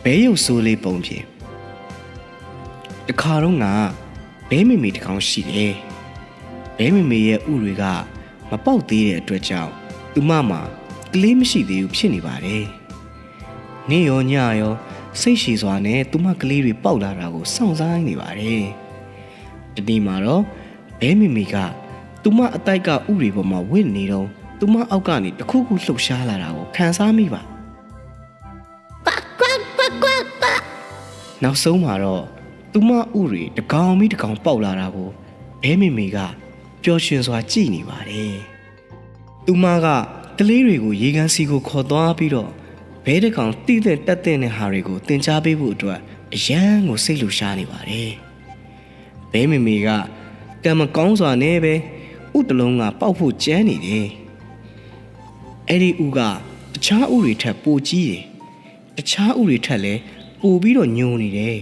ဘဲရုပ်ဆိုးလေးပုံပြင်တခါတော့ငါဘဲမိမိတကောင်ရှိတယ်ဘဲမိမိရဲ့ဥတွေကမပေါက်သေးတဲ့အတွက်ကြောင့်သူမမှာကလေးမရှိသေးဘူးဖြစ်နေပါတယ်နေရောညရောစိတ်ရှည်စွာနဲ့သူမကလေးတွေပေါက်လာတာကိုစောင့်စားနေပါတယ်တတိမှာတော့ဘဲမိမိကသူမအတိုက်ကဥတွေပေါ်မှာဝင့်နေတော့သူမအောက်ကနေတခုခုလှုပ်ရှားလာတာကိုခံစားမိပါနောက်ဆုံးမှာတော့သူမဥတွေတကောင်ပြီးတကောင်ပေါက်လာတာကိုဘဲမိမိကပျော်ရွှင်စွာကြည့်နေပါတယ်သူမကကလေးတွေကိုရေကန်စီကိုခေါ်သွားပြီးတော့ဘဲတကောင်တိတဲ့တက်တဲ့နဲ့ဟာတွေကိုတင် जा ပေးဖို့အတွက်အရန်ကိုစိတ်လှူရှားနေပါတယ်ဘဲမိမိကကံမကောင်းစွာနဲ့ပဲဥတလုံးကပေါက်ဖို့ကြမ်းနေတယ်အဲ့ဒီဥကတခြားဥတွေထက်ပိုကြီးတယ်တခြားဥတွေထက်လည်းပိုပြီးတော့ညိုနေတယ်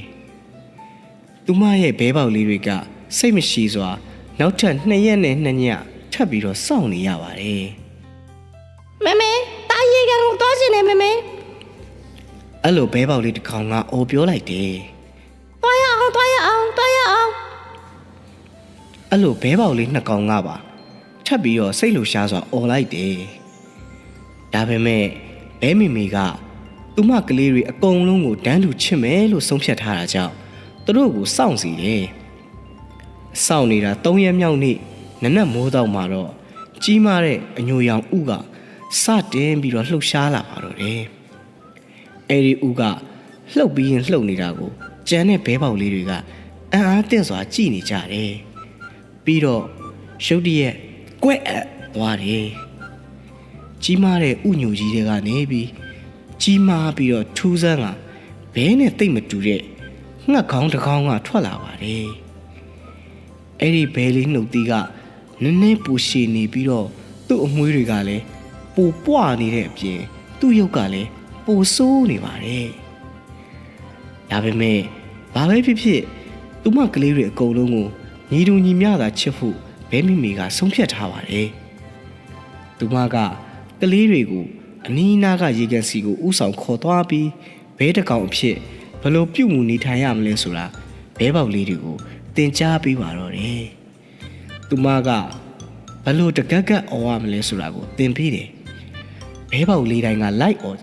သူမရဲ့ဘဲပေါက်လေးတွေကစိတ်မရှိစွာနောက်ထပ်2ရက်နဲ့2ညထပ်ပြီးတော့စောင့်နေရပါတယ်မမေတားရေကန်ကိုသွားချင်တယ်မမေအဲ့လိုဘဲပေါက်လေးတစ်ကောင်ကအော်ပြောလိုက်တယ်သွားရအောင်အဲ့လိုဘဲပေါက်လေး2ကောင်ကပါထပ်ပြီးတော့စိတ်လှရှားစွာအော်လိုက်တယ်ဒါပေမဲ့ဘဲမိမိကသူမကလေးတွေအကုန်လုံးကိုတန်းတူချစ်မယ်လို့ဆုံးဖြတ်ထားတာကြောင့်သူတို့ကိုစောင့်စီတယ်စောင့်နေတာ3ရက်မြောက်နေ့နနက်မိုးတော့မှာတော့ကြီးမားတဲ့အညိုရောင်ဥကစတင်ပြီးတော့လှုပ်ရှားလာပါတော့တယ်အဲ့ဒီဥကလှုပ်ပြီးရင်လှုပ်နေတာကိုကြမ်းတဲ့ဘဲပေါက်လေးတွေကအံ့အားသင့်စွာကြည့်နေကြတယ်ပြီးတော့ရုတ်တရက်ကွက်အပ်သွားတယ်ကြီးမားတဲ့ဥညိုကြီးတွေကနေပြီးကြီးမားပြီးတော့ထူးဆန်းကဘဲနဲ့တိတ်မတူတဲ့ငှက်ခေါင်းတစ်ခေါင်းကထွက်လာပါတယ်အဲ့ဒီဘဲလေးနှုတ်သီးကနည်းနည်းပူရှည်နေပြီးတော့သူ့အမွှေးတွေကလည်းပူပွားနေတဲ့အပြင်သူ့ရုပ်ကလည်းပူဆိုးနေပါတယ်ဒါပေမဲ့ဘာပဲဖြစ်ဖြစ်သူမကလေးတွေအကုန်လုံးကိုညီတူညီမျှသာချစ်ဖို့ဘဲမိမိကဆုံးဖြတ်ထားပါတယ်သူမကကလေးတွေကိုအနီးနားကရေကန်စီကိုဥဆောင်ခေါ်သွားပြီးဘဲတကောင်အဖြစ်ဘလို့ပြုတ်မှုနေထိုင်ရမလဲဆိုတာဘဲပေါက်လေးတွေကိုသင်ကြားပေးပါတော့တယ်သူမကဘလို့တကက်ကက်အော်ရမလဲဆိုတာကိုသင်ပေးတယ်ဘဲပေါက်လေးတိုင်းကလိုက်အော်က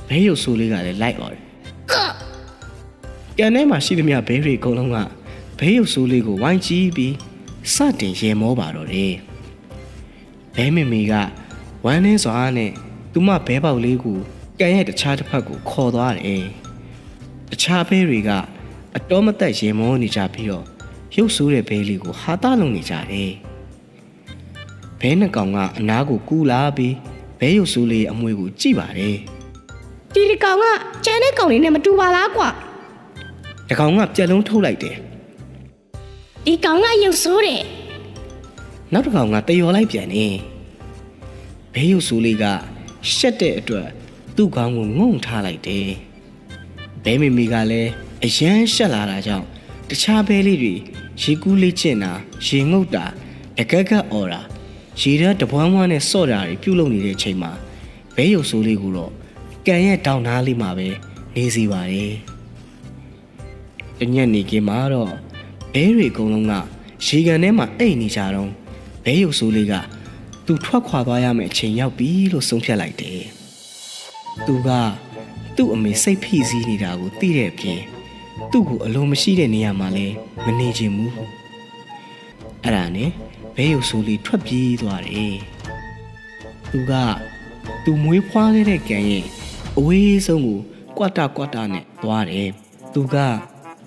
ဘဲရုပ်ဆိုးလေးကလည်းလိုက်အော်တယ်ကန်ထဲမှာရှိသမျှဘဲတွေအကုန်လုံးကဘဲရုပ်ဆိုးလေးကိုဝိုင်းကြည့်ပြီးစတင်ရေမောပါတော့တယ်ဘဲမိမိကဝမ်းနေစွာနဲ့သူမဘဲပေါက်လေးကိုကန်ရဲ့တခြားတစ်ဖက်ကိုခေါ်သွားတယ်တခြားဘဲတွေကအတော်မတက်ရေမောနေကြပြီးတော့ရုပ်ဆိုးတဲ့ဘဲလေးကိုဟာတာလုံးနေကြတယ်ဘဲနှစ်ကောင်ကအနားကိုကူးလာပြီးဘဲရုပ်ဆိုးလေးအမွှေးကိုကြည့်ပါတယ်ဒီကောင်ကကျန်တဲ့ကောင်လေးနဲ့မတူပါလားကွာတကောင်ကပြက်လုံးထုတ်လိုက်တယ်ဒီကောင်ကရုပ်ဆိုးတယ်နောက်တစ်ကောင်ကတယော်လိုက်ပြန်နေဘဲရုပ်ဆိုးလေးကရှက်တဲ့အတွက်သူ့ခေါင်းကိုငုံထားလိုက်တယ်ဘဲမိမိကလည်းအရန်ရှက်လာတာကြောင့်တခြားဘဲလေးတွေရေကူးလေးကျင်တာရေငုတ်တာတကက်ကက်အော်တာရေထဲတပွားမွားနဲ့စော့တာတွေပြုတ်လုံနေတဲ့အချိန်မှာဘဲရုပ်ဆိုးလေးကိုတော့ကန်ရဲ့တောင်နားလေးမှာပဲနေစီပါတယ်တညက်နေကင်းမှာတော့ဘဲတွေအကုန်လုံးကရေကန်ထဲမှာအိတ်နေကြတော့ဘဲရုပ်ဆိုးလေးကသူထွက်ခွာသွားရမယ့်အချိန်ရောက်ပြီလို့ဆုံးဖြတ်လိုက်တယ်သူကသူ့အမေစိတ်ဖိစီးနေတာကိုသိတဲ့အပြင်သူ့ကိုအလုံးမရှိတဲ့နေရာမှာလဲမနေချင်ဘူးအဲ့ဒါနဲ့ဘဲရုပ်ဆိုးလေးထွက်ပြေးသွားတယ်သူမွေးဖွားခဲ့တဲ့ကန်ရဲ့အဝေးဆုံးကိုကွတ်တာနဲ့သွားတယ်သူက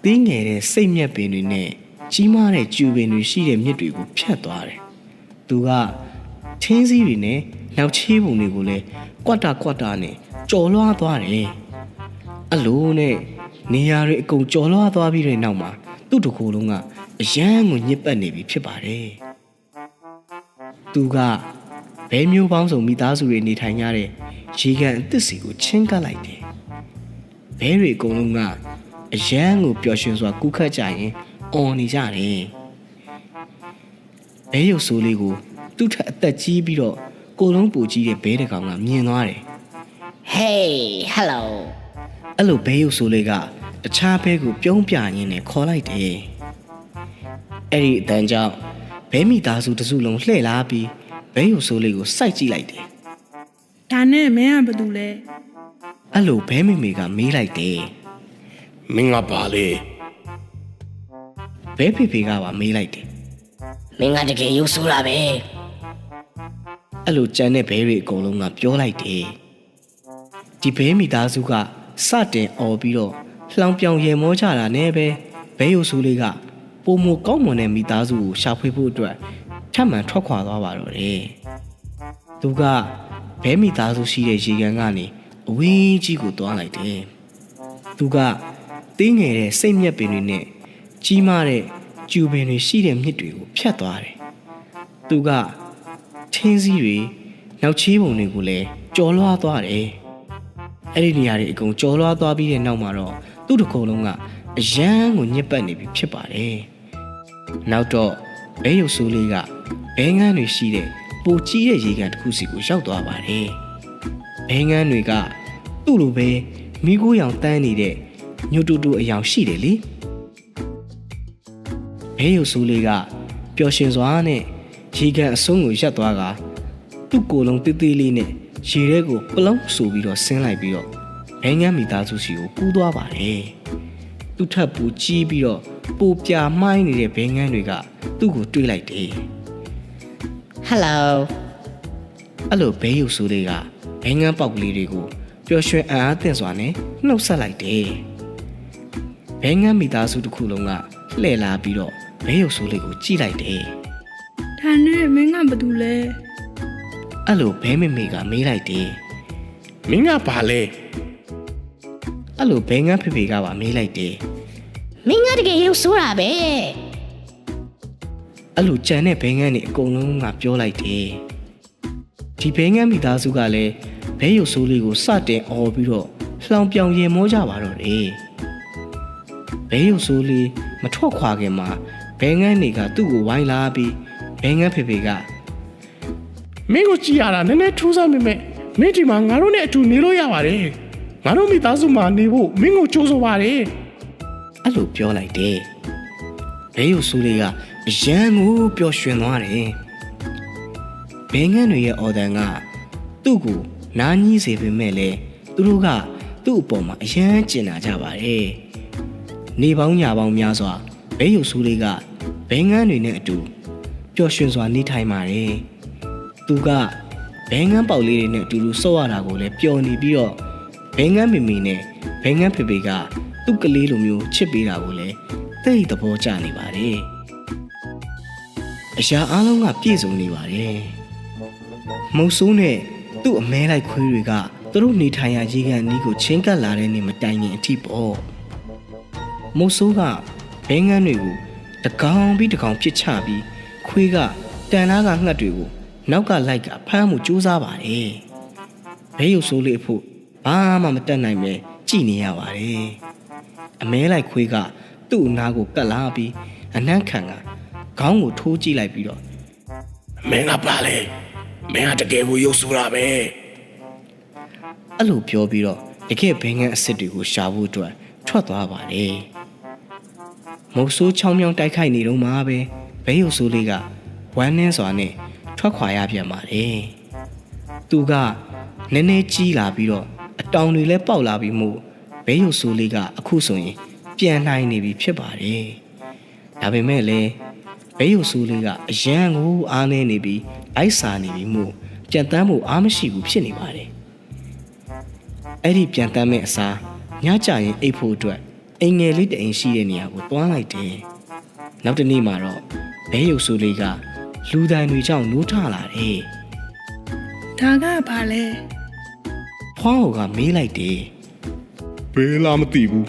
တင်းငယ်တဲ့စိတ်မြက်ပင်တွေနဲ့ကြီးမားတဲ့ကျူပင်တွေရှိတဲ့မြစ်တွေကိုဖြတ်သွားတယ်သူကထင်းစည်းတွေနဲ့နောက်ချေးပုံတွေကိုလည်းကွတ်တာနဲ့ကြော်လွှားသွားတယ်အလိုနဲ့နေရာတွေအကုန်ကြော်လွှားသွားပြီးတဲ့နောက်မှာသူ့တကူလုံးကအရန်ကိုညစ်ပတ်နေပြီဖြစ်ပါတယ်သူကဘဲမျိုးပေါင်းစုံမိသားစုတွေနေထိုင်ကြတဲ့ရေကန်အသစ်စီကိုချင်းကပ်လိုက်တယ်ဘဲတွေအကုန်လုံးကအရန်ကိုပျော်ရွှင်စွာကူးခတ်ကြရင်အော်နေကြတယ်ဘဲရုပ်ဆိုးလေးကိုသူ့ထက်အသက်ကြီးပြီးတော့ ကိုလုံးပူကြီးတဲ့ဘဲတစ်ကောင်ကမြင်သွားတယ် Hey hello အဲ့လိုဘဲရုပ်ဆိုးလေးကတခြားဘဲကိုပြုံးပြရင်းနဲ့ခေါ်လိုက်တယ်အဲ့ဒီအတန်ကြောင့်ဘဲမိသားစုတစုလုံးလှည့်လာပြီးဘဲရုပ်ဆိုးလေးကိုစိုက်ကြည့်လိုက်တယ် ဒါနဲ့မင်းကဘာလုပ်လဲ အဲ့လိုဘဲမိမိကမေးလိုက်တယ် မင်းကဘာလဲ ဘဲဖေဖေကပါမေးလိုက်တယ် မင်းကတကယ်ရုပ်ဆိုးတာပဲ အဲ့လိုကြမ်းတဲ့ဘဲတွေအကုန်လုံးကပြောလိုက်တယ်ဒီဘဲမိသားစုကစတင်អော်ပြီးတော့လှောင်ပြောင်ရေမောကြတာနဲ့ပဲဘဲရုပ်ဆိုးလေးကပုံမကောင်းမွန်တဲ့မိသားစုကိုရှာဖွေဖို့အတွက်ထပ်မံထွက်ခွာသွားပါတော့တယ်သူကဘဲမိသားစုရှိတဲ့ရေကန်ကနေအဝေးကြီးကိုသွားလိုက်တယ်သူကတင်းငယ်တဲ့စိတ်မြက်ပင်တွေနဲ့ကြီးမားတဲ့ကျူပင်တွေရှိတဲ့မြစ်တွေကိုဖြတ်သွားတယ်သူကထင်းစည်းတွေနောက်ချေးပုံတွေကိုလည်းကြော်လွှားသွားတယ်အဲ့ဒီနေရာတွေအကုန်ကြော်လွှားသွားပြီးတဲ့နောက်မှာတော့သူ့တစ်ခုံလုံးကအယမ်းကိုညစ်ပတ်နေပြီဖြစ်ပါတယ်နောက်တော့ဘဲရုပ်ဆိုးလေးကဘဲငန်းတွေရှိတဲ့ပိုကြီးတဲ့ရေကန်တစ်ခုစီကိုရောက်သွားပါတယ်ဘဲငန်းတွေကသူ့လိုပဲမိခိုးရောင်တန်းနေတဲ့ညိုတူတူအယောင်ရှိတယ်လေဘဲရုပ်ဆိုးလေးကပျော်ရွှင်စွာနဲ့ရေကန်အဆုံးကိုရပ်သွားကသူ့ကိုယ်လုံးတေးသေးလေးနဲ့ရေထဲကိုပလုံးဆူပြီးတော့ဆင်းလိုက်ပြီးတော့ဘဲငန်းမိသားစုစီကိုကူးသွားပါတယ်သူ့ထပ်ပူကြီးပြီးတော့ပူပြမှိုင်းနေတဲ့ဘဲငန်းတွေကသူ့ကိုတွေးလိုက်တယ် Hello အဲ့လိုဘဲရုပ်ဆိုးလေးကဘဲငန်းပေါက်ကလေးတွေကိုပျော်ရွှင်အံ့အားသင့်စွာနဲ့နှုတ်ဆက်လိုက်တယ်ဘဲငန်းမိသားစုတစ်ခုလုံးကလှည့်လာပြီးတော့ဘဲရုပ်ဆိုးလေးကိုကြည့်လိုက်တယ် ဒါနဲ့မင်းကဘာလုပ်လဲ အဲ့လိုဘဲမေမေကမေးလိုက်တယ် မင်းကဘာလဲ အဲ့လိုဘဲငန်းဖေဖေကပါမေးလိုက်တယ် မင်းကတကယ်ရုပ်ဆိုးတာပဲ အဲ့လိုကြံတဲ့ဘဲငန်းတွေအကုန်လုံးကပြောလိုက်တယ်ဒီဘဲငန်းမိသားစုကလည်းဘဲရုပ်ဆိုးလေးကိုစတင်អော်ပြီးတော့လှောင်ပြောင်ရေမောကြပါတော့တယ်ဘဲရုပ်ဆိုးလေးမထွက်ခွာခင်မှာဘဲငန်းတွေကသူ့ကိုဝိုင်းလာပြီးဘဲငန်းဖေဖေက မင်းကိုကြည့်ရတာနည်းနည်းထူးဆန်းပေမဲ့မင်းဒီမှာငါတို့နဲ့အတူနေလို့ရပါတယ်ငါတို့မိသားစုမှာနေဖို့မင်းကိုကြိုးစားပါတယ် အဲ့လိုပြောလိုက်တယ်ဘဲရုပ်ဆိုးလေးကအရန်ကိုပျော်ရွှင်သွားတယ်ဘဲငန်းတွေရဲ့အော်တန်ကသူ့ကိုနားကြီးစေပေမဲ့လည်းသူတို့ကသူ့အပေါ်မှာအရန်ကျင်နာကြပါတယ်နေပေါင်းညပေါင်းများစွာဘဲရုပ်ဆိုးလေးကဘဲငန်းတွေနဲ့အတူပျော်ရွှင်စွာနေထိုင်ပါတယ်သူကဘဲငန်းပေါက်လေးတွေနဲ့အတူတူဆော့ရတာကိုလည်းပျော်နေပြီးတော့ဘဲငန်းမိမိနဲ့ဘဲငန်းဖေဖေကသူ့ကလေးလိုမျိုးချစ်ပေးတာကိုလည်းသိသဘောကျနေပါတယ်အရာအလုံးကပြည့်စုံနေပါတယ်မုတ်ဆိုးနဲ့သူ့အမဲလိုက်ခွေးတွေကသူတို့နေထိုင်ရာရေကန်အနီးကိုချင်းကပ်လာတဲ့နေ့မတိုင်ခင်အထိပေါ့မုတ်ဆိုးကဘဲငန်းတွေကိုတကောင်ပြီးတကောင်ပြစ်ချပြီးခွေးကတန်လားကငှက်တွေကိုနောက်ကလိုက်ကဖမ်းမှုစူးစမ်းပါတယ်ဘဲရုပ်ဆိုးလေးအဖို့ဘာမှမတတ်နိုင်ပဲကြည်နေရပါတယ်အမဲလိုက်ခွေးကသူ့အနာကိုကတ်လာပြီးအနှံ့ခံကခေါင်းကိုထိုးကြည့်လိုက်ပြီးတော့ မင်းကဘာလဲမင်းကတကယ်ကိုရုပ်ဆိုးတာပဲ အဲ့လိုပြောပြီးတော့တကယ်ဘဲငန်းအစ်စ်တွေကိုရှာဖို့အတွက်ထွက်သွားပါတယ်မုတ်ဆိုးချောင်းမြောင်းတိုက်ခိုက်နေတော့မှပဲဘဲရုပ်ဆိုးလေးကဝမ်းနှင်းစွာနဲ့ထွက်ခွာရပြန်ပါတယ်သူကနည်းနည်းကြီးလာပြီးတော့အတောင်တွေလည်းပေါက်လာပြီးမို့ဘဲရုပ်ဆိုးလေးကအခုဆိုရင်ပြန်နိုင်နေပြီဖြစ်ပါတယ်ဒါပေမဲ့လည်းဘဲရုပ်ဆိုးလေးကအရန်ကိုအားနေနေပြီးအိုက်စာနေပြီးမို့ပြန်တမ်းဖို့အားမရှိဘူးဖြစ်နေပါတယ်အဲ့ဒီပြန်တမ်းမဲ့အစားညကြရင်အိပ်ဖို့အတွက်အိမ်ငယ်လေးတအိမ်ရှိတဲ့နေရာကိုတွားလိုက်တယ်နောက်တစ်နေ့မှာတော့ဘဲရုပ်ဆိုးလေးကလူတိုင်တွေကြောင့်နိုးထလာတယ် ဒါကဘာလဲ ဖွားဟိုကမေးလိုက်တယ် ဘယ်လားမသိဘူး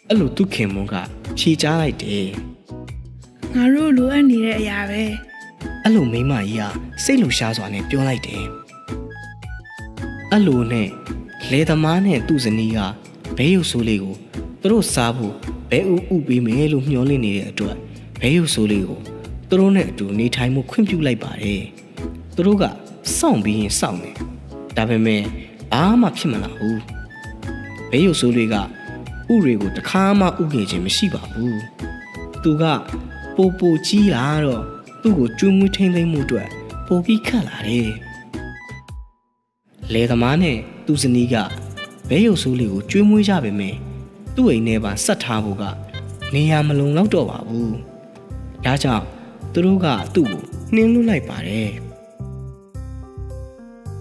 အဲ့လိုသူခင်မွန်းကဖြေချလိုက်တယ် ငါတို့လိုအပ်နေတဲ့အရာပဲ အဲ့လိုမိမကြီးကစိတ်လူရှားစွာနဲ့ပြောလိုက်တယ်အဲ့လိုနဲ့လေသမားနဲ့သူ့ဇနီးကဘဲရုပ်ဆိုးလေးကိုသူတို့စားဖို့ဘဲဥပေးမယ်လို့မျှော်လင့်နေတဲ့အတွက်ဘဲရုပ်ဆိုးလေးကိုသူတို့နဲ့အတူနေထိုင်မှုခွင့်ပြုလိုက်ပါတယ် သူတို့ကစောင့်ပြီးရင်စောင့်တယ်ဒါပေမဲ့ဘာမှဖြစ်မလာဘူးဘေးရုပ်ဆိုးတွေကဥတွေကိုတခါမှဥခဲ့ခြင်းမရှိပါဘူးသူကပိုကြီးလာတော့သူ့ကိုကျွေးမွေးထိန်းသိမ်းမှုအတွက်ပိုပြီးခက်လာတယ်လေသမားနဲ့သူ့ဇနီးကဘေးရုပ်ဆိုးလေးကိုကျွေးမွေးကြပေမဲ့သူ့အိမ်ထဲမှာဆက်ထားဖို့ကနေရာမလုံလောက်တော့ပါဘူးဒါကြောင့်သူတို့ကသူ့ကိုနှင်းလွတ်လိုက်ပါတယ်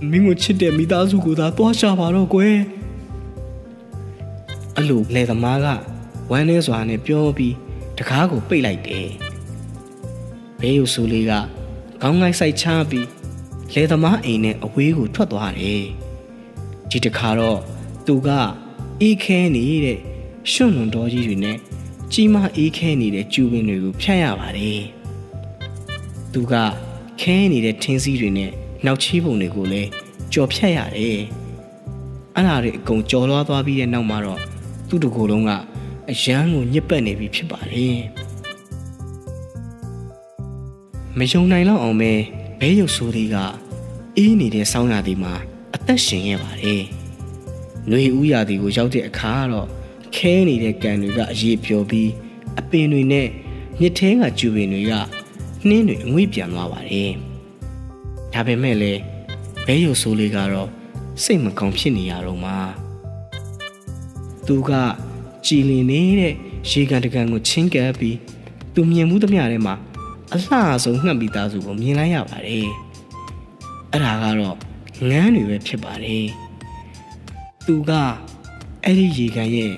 မင်းကိုချစ်တဲ့မိသားစုကိုသာတွားရှာပါတော့ကွယ်အဲ့လိုလေသမားကဝမ်းနေစွာနဲ့ပြောပြီးတကားကိုပိတ်လိုက်တယ်ဘေးရုပ်ဆိုးလေးကခေါင်းငိုက်ဆိုင်ချပြီးလေသမားအိမ်နဲ့အဝေးကိုထွက်သွားတယ်ဒီတခါတော့သူကအေးခဲနေတဲ့ရွှွန့်လွန်တော်ကြီးတွေနဲ့ကြီးမားအေးခဲနေတဲ့ကျူပင်တွေကိုဖြတ်ရပါတယ်သူကခဲနေတဲ့ထင်းစည်းတွေနဲ့နောက်ချီးပုံတွေကိုလည်းကြော်ဖြတ်ရတယ်အဲ့ဒါတွေအကုန်ကြော်လွားသွားပြီးတဲ့နောက်မှာတော့သူ့တကူလုံးကအရန်ကိုညစ်ပတ်နေပြီဖြစ်ပါတယ်မယုံနိုင်တော့အောင်ပဲဘဲရုပ်ဆိုးတွေကအေးနေတဲ့ဆောင်းရာသီမှာအသက်ရှင်ခဲ့ပါတယ်။နှွေဦးရာသီကိုရောက်တဲ့အခါတော့ခဲနေတဲ့ကန်တွေကအရေးပျော်ပြီးအပင်တွေနဲ့မြစ်ထဲကကျူပင်တွေကနှင်းတွေအငွေ့ပြန်သွားပါတယ်။ဒါပေမဲ့လည်းဘဲရုပ်ဆိုးလေးကတော့စိတ်မကောင်းဖြစ်နေရတော့မှသူကကြည်လင်နေတဲ့ရေကန်တကန်ကိုချင်းကပ်ပြီးသူမြင်မှုသမျှထဲမှာအလှဆုံးငှက်ပြီးသားစုကိုမြင်လိုက်ရပါတယ်။အဲ့ဒါကတော့ငန်းတွေပဲဖြစ်ပါတယ်။သူကအဲ့ဒီရေကန်ရဲ့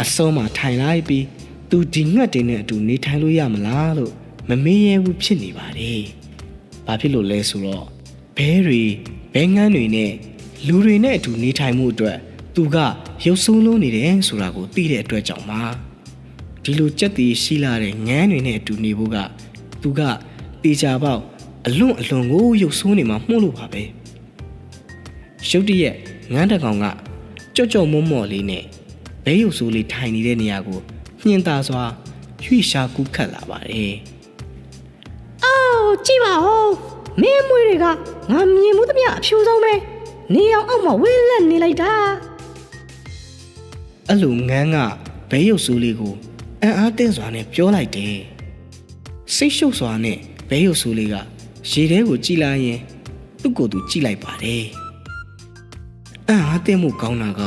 အစုံးမှာထိုင်လိုက်ပြီးသူဒီငှက်တွေနဲ့အတူနေထိုင်လို့ရမလားလို့မမေးရဘူးဖြစ်နေပါတယ်။ဘာဖြစ်လို့လဲဆိုတော့ဘဲတွေဘဲငန်းတွေနဲ့လူတွေနဲ့အတူနေထိုင်မှုအတွက်သူကရုပ်ဆိုးလုံးနေတယ်ဆိုတာကိုသိတဲ့အတွက်ကြောင့်ပါဒီလိုကြက်တီရှိလာတဲ့ငန်းတွေနဲ့အတူနေဖို့ကသူကတေချာပေါက်အလွန်ကိုရုပ်ဆိုးနေမှာမှုလို့ပါပဲရုတ်တရက်ငန်းတကောင်ကကြော့မော့လေးနဲ့ဘဲရုပ်ဆိုးလေးထိုင်နေတဲ့နေရာကိုညှင်သာစွာရွှေ့ရှာကူးခတ်လာပါတယ်အော်ကြည့်ပါဦးမင်းမွေးတွေကငါမြင်မှုသမျှအဖြူဆုံးပဲနေအောင်အောက်မှာဝင်းလက်နေလိုက်တာအဲ့လိုငန်းကဘဲရုပ်ဆိုးလေးကိုအံ့အားသင့်စွာနဲ့ပြောလိုက်တယ်စိတ်ရှုပ်စွာနဲ့ဘဲရုပ်ဆိုးလေးကရေထဲကိုကြည့်လိုက်ရင်သူ့ကိုယ်သူကြည့်လိုက်ပါတယ်အံ့အားသင့်မှုကောင်းတာက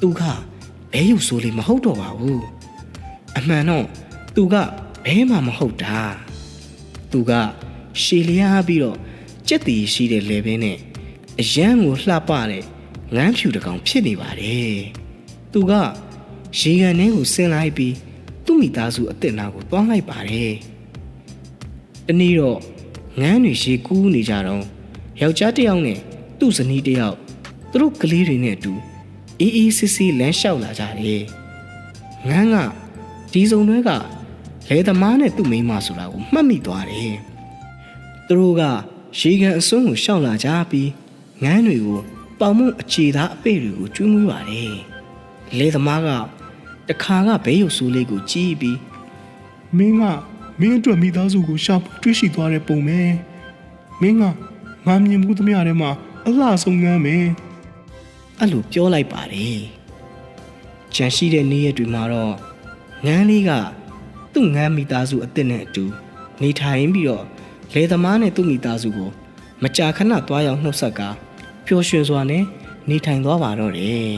သူကဘဲရုပ်ဆိုးလေးမဟုတ်တော့ပါဘူးအမှန်တော့သူကဘဲမှမဟုတ်တာသူကရှည်လျားပြီးတော့ကြက်တီရှိတဲ့လေပင်နဲ့အရန်ကိုလှပတဲ့ငန်းဖြူတကောင်ဖြစ်နေပါတယ်သူကရေကန်ထဲကိုဆင်းလိုက်ပြီးသူ့မိသားစုအစ်စ်နာကိုတွားလိုက်ပါတယ်တနေ့တော့ငန်းတွေရေကူးနေကြတော့ယောက်ျားတစ်ယောက်နဲ့သူ့ဇနီးတစ်ယောက်သူတို့ကလေးတွေနဲ့အတူအေးစစ်စစ်လမ်းလျှောက်လာကြတယ်ငန်းကဒီစုံတွေကလေသမားနဲ့သူ့မိန်းမဆိုတာကိုမှတ်မိသွားတယ်သူတို့ကရေကန်အစွန်းကိုရှောက်လာကြပြီးငန်းတွေကိုပေါင်မုံအခြေသားအပေတွေကိုကျွေးမွေးပါတယ်လေသမားကတခါကဘဲရုပ်ဆိုးလေးကိုကြည့်ပြီးမင်းအတွက်မိသားစုကိုရှာဖွေတွေ့ရှိသွားတဲ့ပုံပဲမင်းကငါမြင်မှုသမျှထဲမှာအလှဆုံးငန်းပဲအဲ့လိုပြောလိုက်ပါတယ်ကြံရှိတဲ့နေ့ရက်တွေမှာတော့ငန်းလေးကသူ့ငန်းမိသားစုအစ်စ်နဲ့အတူနေထိုင်ပြီးတော့လေသမားနဲ့သူ့မိသားစုကိုမကြာခဏတွားရောက်နှုတ်ဆက်ကပျော်ရွှင်စွာနဲ့နေထိုင်သွားပါတော့တယ်